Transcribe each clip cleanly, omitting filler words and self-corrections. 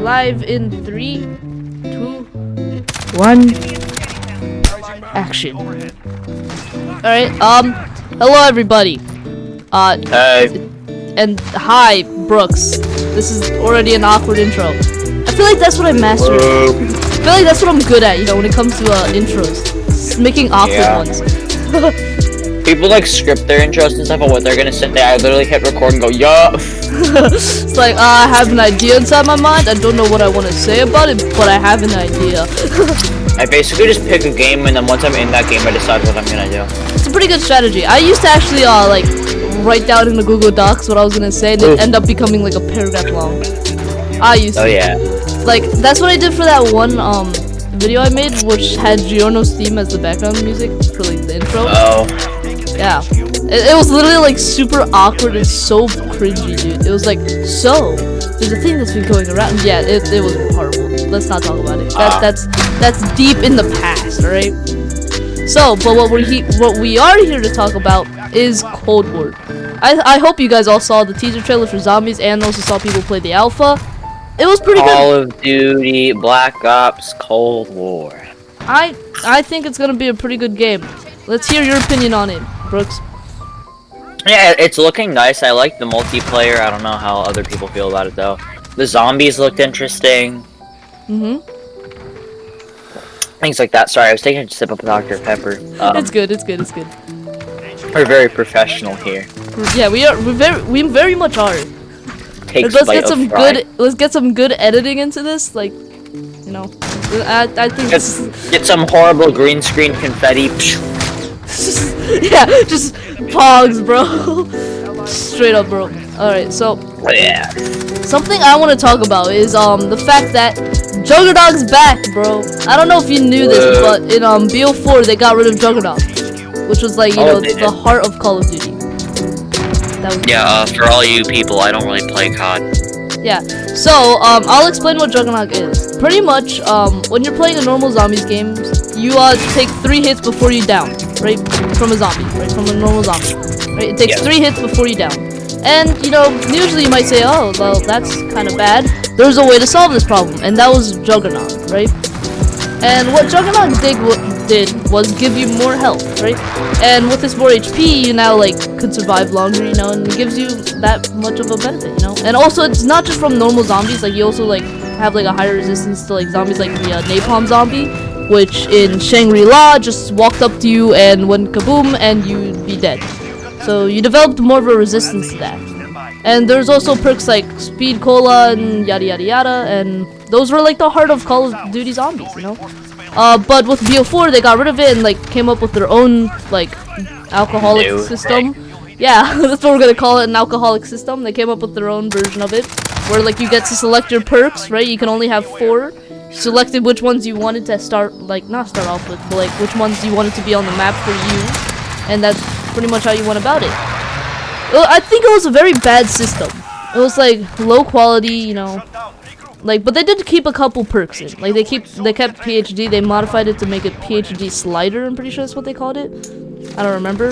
live in 3, 2, 1. Action. Alright, hello everybody. Hey. And hi, Brooks. This is already an awkward intro. I feel like that's what I mastered. I feel like that's what I'm good at, you know, when it comes to intros. Just making awkward ones. People like script their intros and stuff on what they're gonna say. I literally hit record and go, yup. It's like, I have an idea inside my mind. I don't know what I want to say about it, but I have an idea. I basically just pick a game, and then once I'm in that game, I decide what I'm gonna do. It's a pretty good strategy. I used to actually like write down in the Google Docs what I was gonna say, and it end up becoming like a paragraph long. I used to. Oh yeah. Like that's what I did for that one video I made, which had Giorno's theme as the background music for like the intro. Oh. Yeah. It was literally like super awkward and so cringy, dude. It was like, so there's a thing that's been going around. Yeah, it was horrible. Let's not talk about it. That's deep in the past, alright? So, but what we are here to talk about is Cold War. I hope you guys all saw the teaser trailer for Zombies and also saw people play the alpha. It was pretty good. Call of Duty, Black Ops, Cold War. I think it's gonna be a pretty good game. Let's hear your opinion on it, Brooks. Yeah, it's looking nice. I like the multiplayer. I don't know how other people feel about it though. The zombies looked interesting. Things like that. Sorry, I was taking a sip of Dr. Pepper. It's good. We're very professional here. Yeah, we very much are. Let's get some good editing into this, like, you know. I think get some horrible green screen confetti. Yeah, just pogs, bro. Straight up, bro. Alright, so yeah. Something I want to talk about is the fact that Juggernaut's back, bro. I don't know if you knew this, but in BO4 they got rid of Juggernaut, which was like, you know, the heart of Call of Duty. For all you people, I don't really play COD. Yeah, so I'll explain what Juggernaut is. Pretty much, when you're playing a normal zombies game, you take 3 hits before you down, right? From a zombie, right? From a normal zombie, right? It takes 3 hits before you down. And, you know, usually you might say, oh, well, that's kind of bad. There's a way to solve this problem, and that was Juggernaut, right? And what Juggernaut did was give you more health, right? And with this more HP, you now like could survive longer, you know, and it gives you that much of a benefit, you know. And also, it's not just from normal zombies. Like you also like have like a higher resistance to like zombies, like the napalm zombie, which in Shangri-La just walked up to you and went kaboom, and you'd be dead. So you developed more of a resistance to that. And there's also perks like Speed Cola and yada yada yada, and those were like the heart of Call of Duty zombies, you know. But with BO4 they got rid of it and like came up with their own like alcoholic system. Yeah, that's what we're gonna call it, an alcoholic system. They came up with their own version of it, where like you get to select your perks, right? You can only have 4. You selected which ones you wanted to not start off with, but like which ones you wanted to be on the map for you, and that's pretty much how you went about it. Well, I think it was a very bad system. It was like low quality, you know. Like, but they did keep a couple perks in. Like they kept PhD. They modified it to make it PhD slider. I'm pretty sure that's what they called it. I don't remember.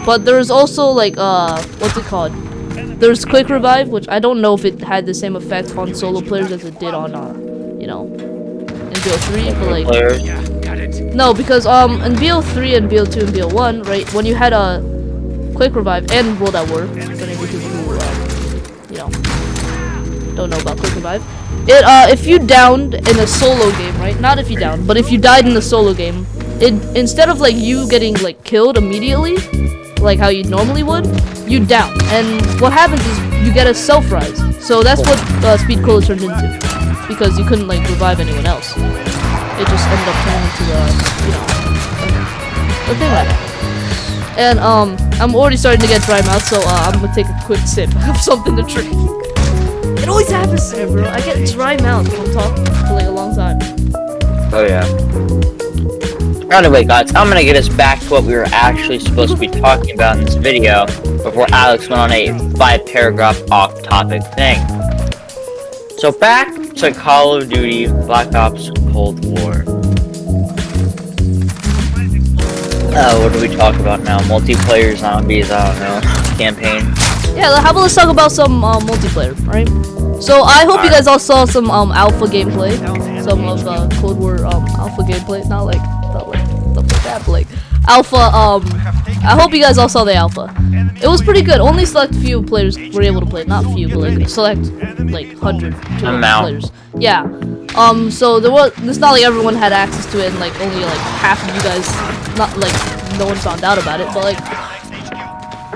But there was also like what's it called? There's quick revive, which I don't know if it had the same effect on solo players as it did on you know, in BO3. But like no, because in BO3 and BO2 and BO1, right? When you had a quick revive and World at War, for any people who you know don't know about quick revive. If you downed in a solo game, right? Not if you downed, but if you died in the solo game, instead of like you getting like killed immediately, like how you normally would, you down. And what happens is you get a self-rise. So that's what Speed Cola turned into, because you couldn't like revive anyone else. It just ended up turning into you know, a thing like that. And I'm already starting to get dry mouth, so I'm gonna take a quick sip of something to drink. It always happens to me, bro. I get dry mouth when I'm talking for like a long time. Oh yeah. Anyway, guys, I'm gonna get us back to what we were actually supposed to be talking about in this video before Alex went on a 5-paragraph off-topic thing. So back to Call of Duty Black Ops Cold War. What do we talk about now? Multiplayer zombies? I don't know. Campaign. Yeah, how about let's talk about some multiplayer, right? So I hope you guys all saw some alpha gameplay, some of Cold War alpha gameplay, not like stuff like that, but like alpha. I hope you guys all saw the alpha. It was pretty good. Only select few players were able to play, not few, but like select like 100 players. Yeah. So it's not like everyone had access to it, and like only like half of you guys, not like no one found out about it, but like.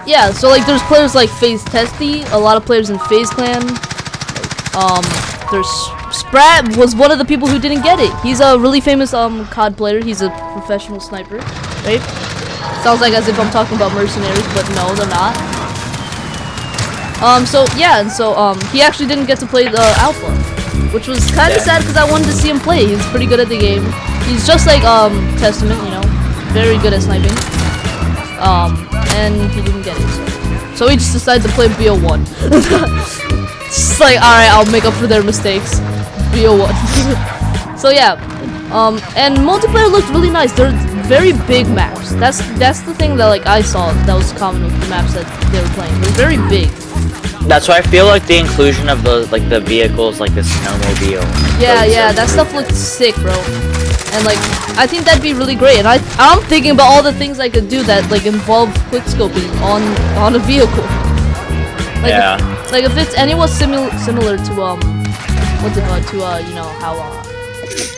Yeah, so like there's players like FaZe Testy, a lot of players in FaZe Clan. There's Sprat was one of the people who didn't get it. He's a really famous COD player. He's a professional sniper, right? Sounds like as if I'm talking about mercenaries, but no, they're not. So yeah, and so he actually didn't get to play the alpha, which was kind of sad because I wanted to see him play. He's pretty good at the game. He's just like Testament, you know, very good at sniping. And he didn't get it, so he just decided to play BO1. Just like, alright, I'll make up for their mistakes. BO1. So yeah, and multiplayer looked really nice. They're very big maps. That's the thing that like I saw that was common with the maps that they were playing. They're very big. That's why I feel like the inclusion of the vehicles, like the snowmobile. Yeah, that stuff looked sick, bro. And like, I think that'd be really great. And I'm thinking about all the things I could do that like involve quickscoping on a vehicle. Like, yeah. If it's anywhere similar to what's it called, to you know how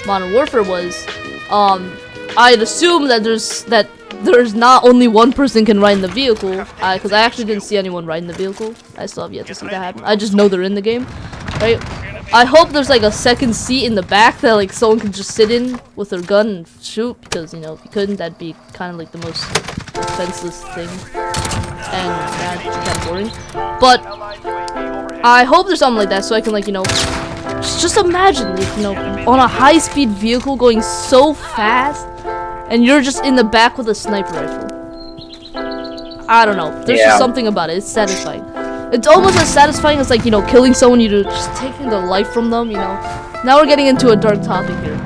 Modern Warfare was, I'd assume that there's not only one person can ride in the vehicle, because I actually didn't see anyone riding the vehicle. I still have yet to see that happen. I just know they're in the game, right? I hope there's like a second seat in the back that like someone can just sit in with their gun and shoot, because you know if you couldn't, that'd be kind of like the most defenseless thing, and that'd be kind of boring. But I hope there's something like that so I can like, you know, just imagine like, you know, on a high-speed vehicle going so fast and you're just in the back with a sniper rifle. I don't know, there's just something about it. It's satisfying. It's almost as satisfying as like, you know, killing someone, you're just taking their life from them, you know. Now we're getting into a dark topic here.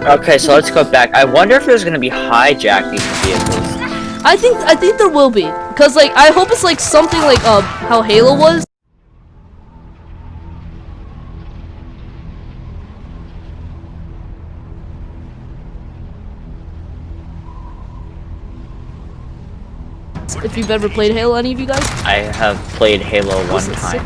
Okay, so let's go back. I wonder if there's gonna be hijacking vehicles. I think there will be, cause like I hope it's like something like how Halo was. If you've ever played Halo, any of you guys? I have played Halo one time.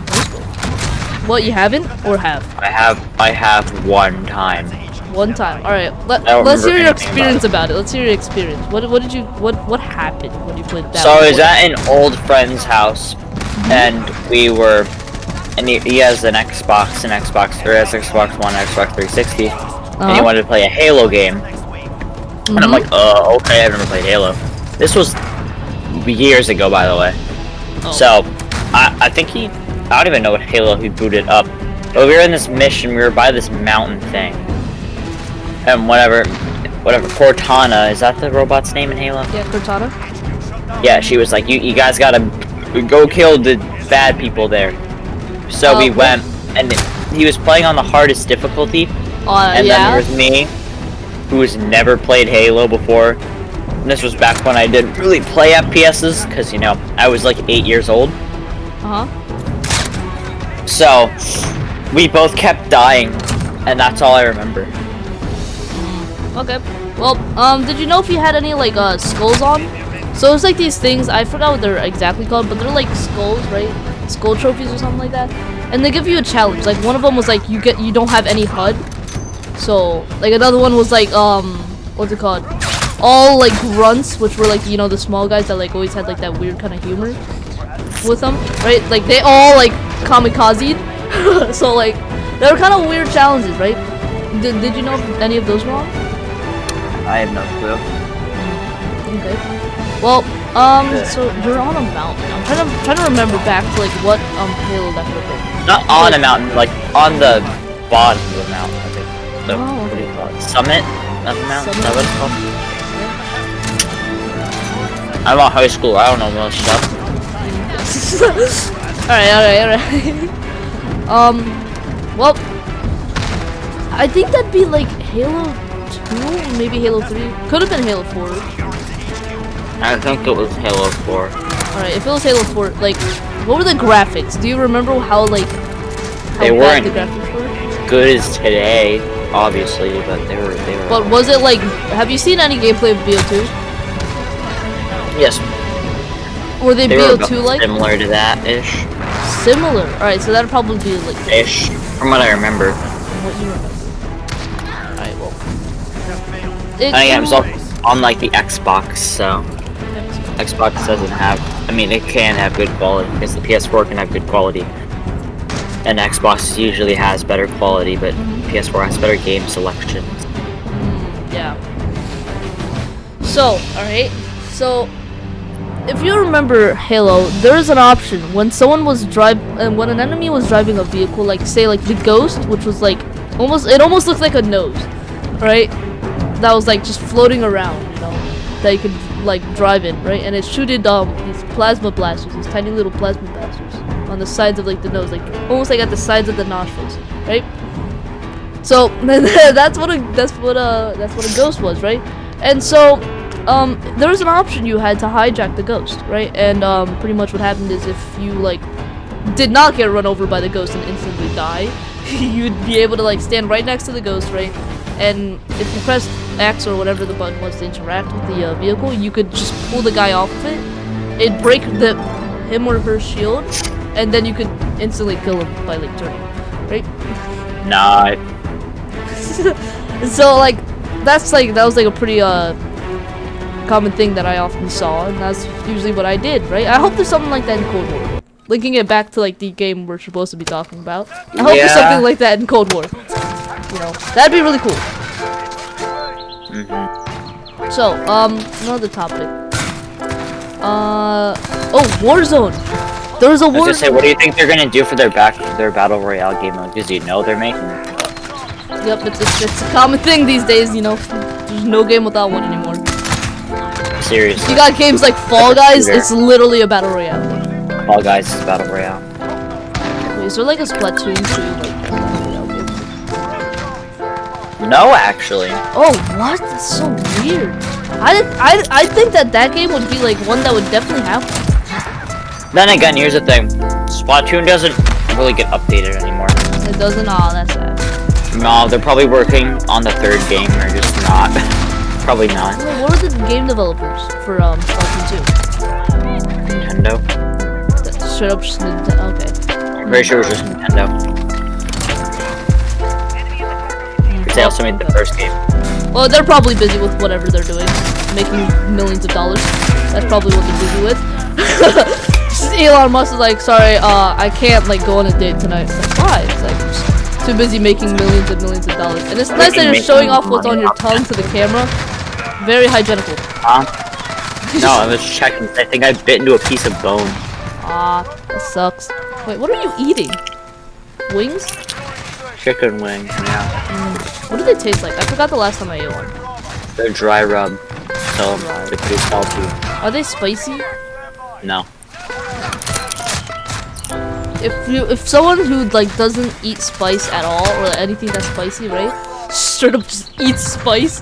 What, you haven't or have? I have one time. One time. All right. Let's hear your experience about it. Let's hear your experience. What happened when you played that? So I was at an old friend's house, and we were, and he has an Xbox, Xbox One, Xbox 360, and he wanted to play a Halo game. And I'm like, okay, I've never played Halo. This was years ago, by the way. So I think I don't even know what Halo he booted up, but we were in this mission. We were by this mountain thing, and whatever Cortana, is that the robot's name in Halo? Yeah, Cortana. Yeah, she was like, you guys gotta go kill the bad people there. So we went, and he was playing on the hardest difficulty, and then there was me, who has never played Halo before. And this was back when I didn't really play FPSs, because, you know, I was like 8 years old. So, we both kept dying, and that's all I remember. Okay. Well, did you know if you had any, like, skulls on? So it's like these things, I forgot what they're exactly called, but they're like skulls, right? Skull trophies or something like that. And they give you a challenge. Like, one of them was like, you don't have any HUD. So, like, another one was like, what's it called? All like grunts, which were like, you know, the small guys that like always had like that weird kind of humor with them, right? Like they all like kamikazed. So like they were kind of weird challenges, right? Did you know if any of those were on? I have no clue. Okay. Well, so you're on a mountain. I'm trying to remember back to like what Halo that would have been. Not on a mountain, like on the bottom of the mountain, I think. So, what do you call it? Summit of the mountain? Is that what it's called? I'm a high school, I don't know most stuff. Alright. Well, I think that'd be like Halo 2, maybe Halo 3. Could have been Halo 4. I think it was Halo 4. Alright, if it was Halo 4, like, What were the graphics? Do you remember how like They bad weren't the graphics were? good as today, obviously, but they were. But was it like? Have you seen any gameplay of BO2? Yes. Were they They were BO2 like? similar to that ish. Similar. All right, so that'd probably be like Ish, from what I remember. what you remember. All right, well. I think it was on like the Xbox, so Xbox doesn't have. I mean, it can have good quality because the PS4 can have good quality, and Xbox usually has better quality, but PS4 has better game selections. Yeah. So, alright. So, if you remember Halo, there is an option when someone was when an enemy was driving a vehicle, like say like the Ghost, which was like it almost looked like a nose, right? That was like just floating around, you know, that you could like drive in, right? And it shooted these plasma blasters, these tiny little plasma blasters on the sides of like the nose, like almost like at the sides of the nostrils, right? So that's what a ghost was, right? And so there was an option you had to hijack the ghost, right? And pretty much what happened is if you like did not get run over by the ghost and instantly die, you'd be able to like stand right next to the ghost, right? And if you pressed X or whatever the button was to interact with the vehicle, you could just pull the guy off of it. It'd break him or her shield, and then you could instantly kill him by like turning, right? Nah. So like that was like a pretty common thing that I often saw, and that's usually what I did, right? I hope there's something like that in Cold War. Linking it back to like the game we're supposed to be talking about. I hope there's something like that in Cold War. You know, that'd be really cool. So, another topic. Oh, Warzone. There was a Warzone. I was gonna say, what do you think they're gonna do for their battle royale game mode? Because you know they're making it. Yep, it's a common thing these days. You know, there's no game without one anymore. Seriously. You got games like Fall Guys. It's literally a battle royale. Fall Guys is battle royale. Wait, is there like a Splatoon 2 like battle royale game? No, actually. Oh, what? That's so weird. I think that game would be like one that would definitely have one. Then again, here's the thing. Splatoon doesn't really get updated anymore. It doesn't? Oh, that's sad. No, they're probably working on the third game, or just not. Probably not. Wait, what are the game developers for Splatoon 2? Nintendo? Straight up just Nintendo, okay. I'm pretty sure it was just Nintendo. They also made the first game. Well, they're probably busy with whatever they're doing. Making millions of dollars. That's probably what they're busy with. Just Elon Musk is like, sorry, I can't like go on a date tonight. It's like, why? It's like, I'm just too busy making millions and millions of dollars. And it's nice that you're showing off what's on your tongue to the camera. Very hygienical. No, I was checking. I think I bit into a piece of bone. Ah, that sucks. Wait, what are you eating? Wings? Chicken wings, yeah. What do they taste like? I forgot the last time I ate one. They're dry rub, so they're pretty salty. Are they spicy? No. If someone who like doesn't eat spice at all or anything that's spicy, right? Straight up just eats spice.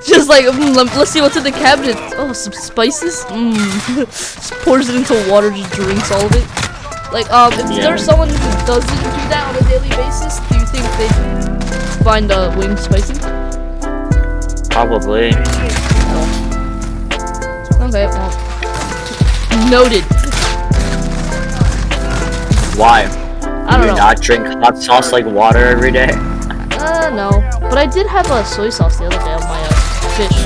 Just like let's see what's in the cabinet. Oh, some spices. Just pours it into water, just drinks all of it. Like if there's someone who doesn't do that on a daily basis, do you think they find wings spicy? Probably. Okay, well, noted. Why? I don't Do you know. not drink hot sauce like water every day? No. But I did have a soy sauce the other day on my fish.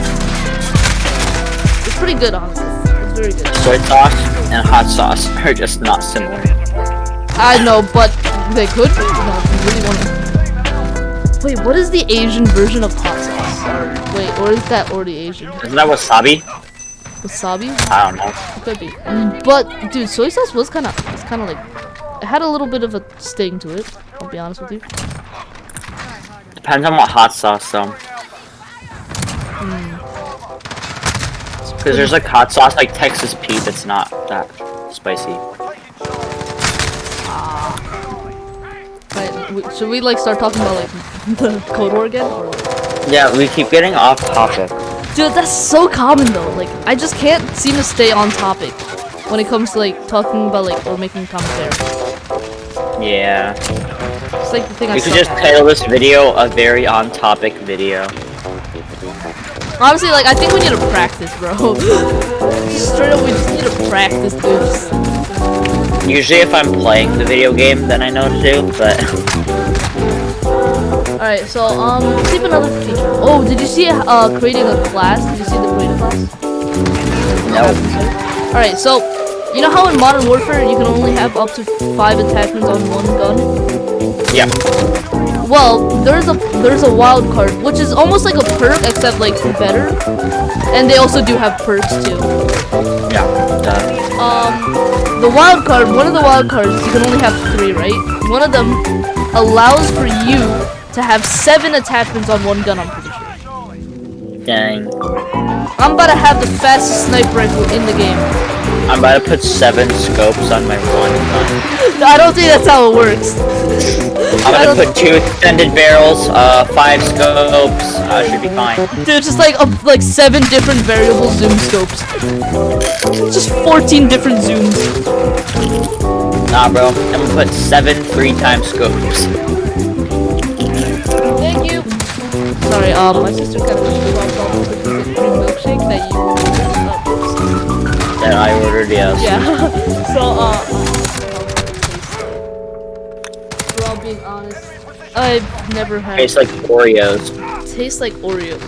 It's pretty good, honestly. It's very good. Soy sauce and hot sauce are just not similar. I know, but they could be. No, if you really want to. Wait, what is the Asian version of hot sauce? Wait, or is that already Asian? Isn't that wasabi? Wasabi? I don't know. It could be. But dude, soy sauce was kind of like it had a little bit of a sting to it. I'll be honest with you. Depends on what hot sauce though. Because there's like hot sauce like Texas Pete that's not that spicy. Right, should we like start talking about like the Cold War again? Or, like... Yeah, we keep getting off topic. Dude, that's so common though. Like I just can't seem to stay on topic. when it comes to like talking about like or making commentary. Yeah. It's like the thing I You could suck just at. title this video a very on-topic video. Honestly, like I think we need to practice, bro. Straight up, we just need to practice, dude. Usually if I'm playing the video game, then I know what to do, but... Alright, so, let's see another feature. Oh, did you see, creating a class? Did you see the creating class? No. Alright, so, you know how in Modern Warfare you can only have up to 5 attachments on one gun? Yeah. Well, there's a wild card, which is almost like a perk, except like better. And they also do have perks too. Yeah. The wild card, one of the wild cards, you can only have 3, right? One of them allows for you to have 7 attachments on one gun, I'm pretty sure. Dang. I'm about to have the fastest sniper rifle in the game. I'm about to put 7 scopes on my one gun. I don't think that's how it works. I'm gonna put 2 extended barrels, 5 scopes, should be fine. Dude, just like 7 different variable zoom scopes. Just 14 different zooms. Nah, bro. I'm gonna put 7 3-time scopes. Thank you. Sorry, my sister kind of dropped off the green milkshake that you That I ordered, yes. Yeah. So, for all being honest, I've never had. Tastes like Oreos. Tastes like Oreos.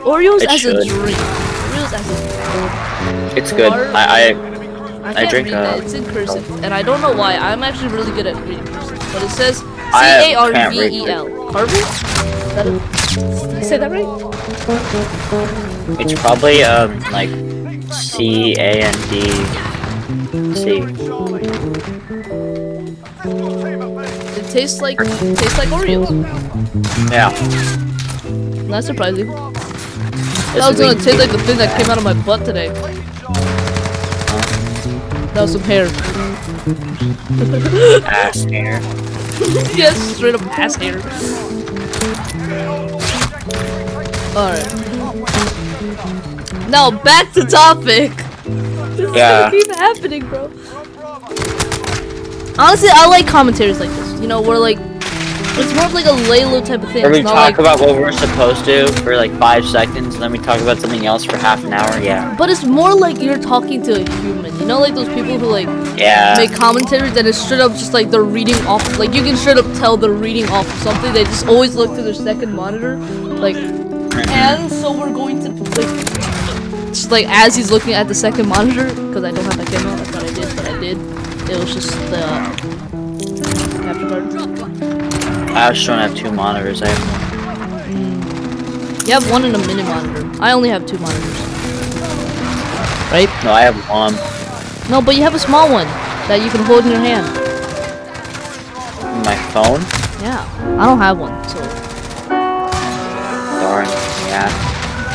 Oreos It as should. a drink. Oreos as a drink. It's good. I I can't drink, read that. It's in cursive, and I don't know why. I'm actually really good at reading cursive, but it says I can't C-A-R-V-E-L. Carver? Is that it? Did I say that right? It's probably, like, C-A-N-D-C. It tastes like Oreos. Yeah. Not surprising. This That was gonna week- taste like the thing that came out of my butt today. That was some hair. Ass hair. Yes, straight up ass hair. Alright. Now back to topic. This is Yeah. gonna keep happening, bro. Honestly, I like commentaries like this. You know, where like it's more of like a lay-low type of thing. Where we It's not talk like, about what we're supposed to for like 5 seconds, and then we talk about something else for half an hour, yeah. but it's more like you're talking to a human. You know, like those people who like Yeah. make commentaries and it's straight up just like they're reading off. Like you can straight up tell they're reading off of something. They just always look to their second monitor, like. And so we're going to like, just like as he's looking at the second monitor, because I don't have my camera. I thought I did, but I did. It was just the capture card. I just don't have 2 monitors. I have You have one and a mini monitor. I only have 2 monitors. Right? no, I have 1. No, but you have a small one that you can hold in your hand. My phone? Yeah, I don't have one, so. Darn. Yeah.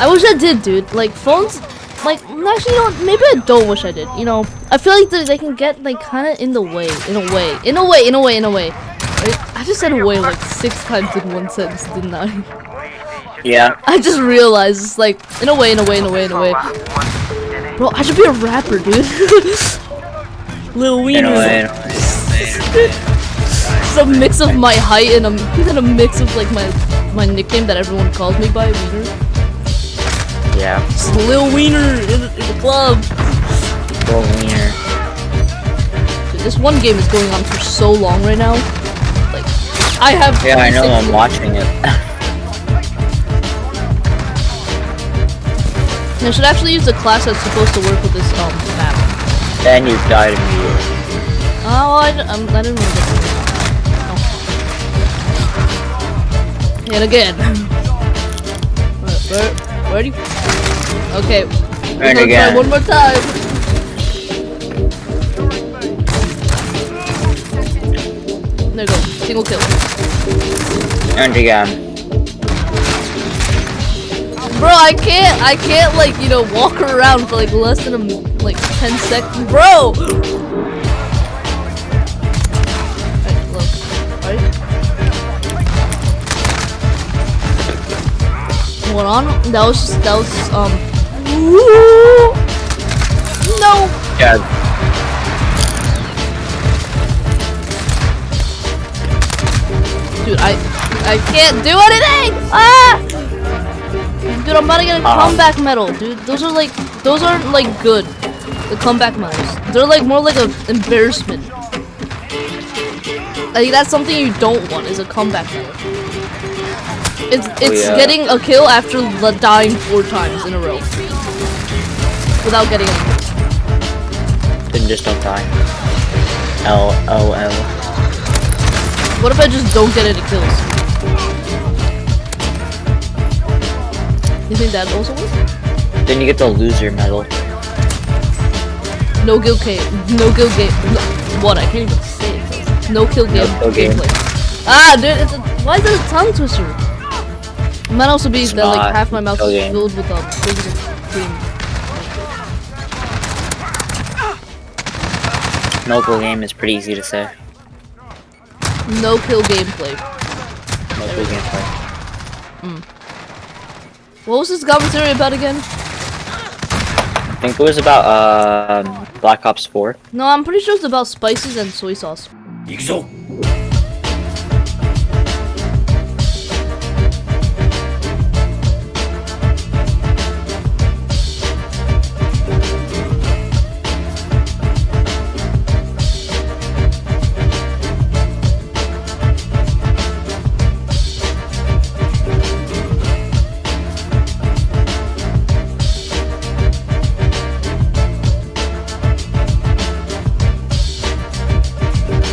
I wish I did, dude. Like phones, like actually, you know, maybe I don't wish I did. You know, I feel like they can get like kind of in the way, in a way. Right? I just said "way" like 6 times in one sentence, didn't I? Yeah. I just realized it's like in a way. Bro, I should be a rapper, dude. Lil Wiener. It's a mix of my height and a mix of like my nickname that everyone calls me by, Wiener. Yeah. It's Lil Wiener in the club. Lil Wiener. Dude, this one game is going on for so long right now. Like, I have. Yeah, I know. I'm watching it. And I should actually use the class that's supposed to work with this map. Then you died immediately. Oh, I didn't really get to. And again. Where do you? Okay. And We're gonna again. try one more time. There you go. Single kill. And again. Bro, I can't like, you know, walk around for like less than 10 seconds. Bro! Alright, look. Alright. What on? That was no! Yeah. Dude, I can't do anything! Ah! Dude, I'm about to get a comeback medal, dude. Those aren't like good. The comeback medals. They're like more like an embarrassment. I think that's something you don't want, is a comeback medal. It's getting a kill after dying 4 times in a row. Without getting any kills. Then just don't die. LOL. What if I just don't get any kills? You think that also works? Then you get the loser medal. No kill game. No kill game. No, what? I can't even say it. No kill game. No kill game. Gameplay. Ah, dude, why is it a tongue twister? It might also be that like half my mouth is filled with physical cream. No kill game is pretty easy to say. No kill gameplay. No kill gameplay. What was this commentary about again? I think it was about Black Ops 4. No, I'm pretty sure it's about spices and soy sauce.